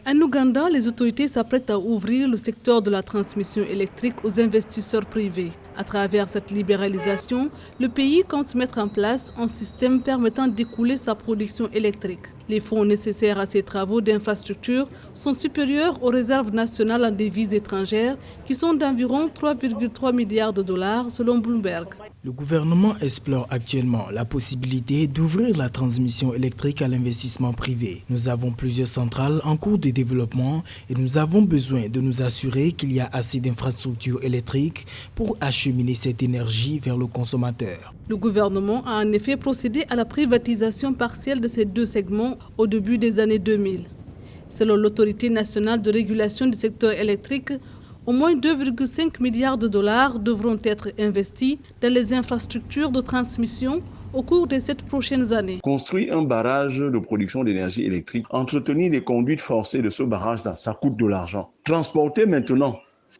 En Ouganda, les autorités s'apprêtent à ouvrir le secteur de la transmission électrique aux investisseurs privés. À travers cette libéralisation, le pays compte mettre en place un système permettant d'écouler sa production électrique. Les fonds nécessaires à ces travaux d'infrastructure sont supérieurs aux réserves nationales en devises étrangères qui sont d'environ 3,3 milliards de dollars selon Bloomberg. Le gouvernement explore actuellement la possibilité d'ouvrir la transmission électrique à l'investissement privé. Nous avons plusieurs centrales en cours de développement et nous avons besoin de nous assurer qu'il y a assez d'infrastructures électriques pour acheminer cette énergie vers le consommateur. Le gouvernement a en effet procédé à la privatisation partielle de ces deux segments au début des années 2000. Selon l'Autorité nationale de régulation du secteur électrique, au moins 2,5 milliards de dollars devront être investis dans les infrastructures de transmission au cours des 7 prochaines années. Construire un barrage de production d'énergie électrique, entretenir les conduites forcées de ce barrage, ça coûte de l'argent. Transporter maintenant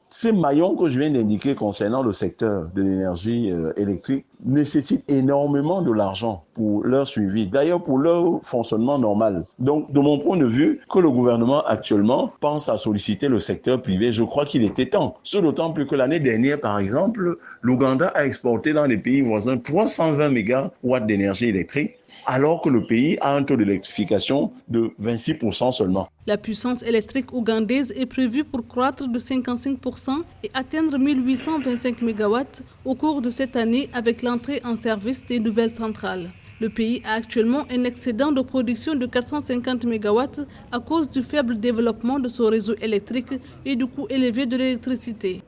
ces maillons que je viens d'indiquer concernant le secteur de l'énergie électrique nécessitent énormément de l'argent pour leur suivi, d'ailleurs pour leur fonctionnement normal. Donc, de mon point de vue, que le gouvernement actuellement pense à solliciter le secteur privé, je crois qu'il était temps. Ce d'autant plus que l'année dernière, par exemple, l'Ouganda a exporté dans les pays voisins 320 mégawatts d'énergie électrique, alors que le pays a un taux d'électrification de 26% seulement. La puissance électrique ougandaise est prévue pour croître de 55% et atteindre 1825 MW au cours de cette année avec l'entrée en service des nouvelles centrales. Le pays a actuellement un excédent de production de 450 MW à cause du faible développement de son réseau électrique et du coût élevé de l'électricité.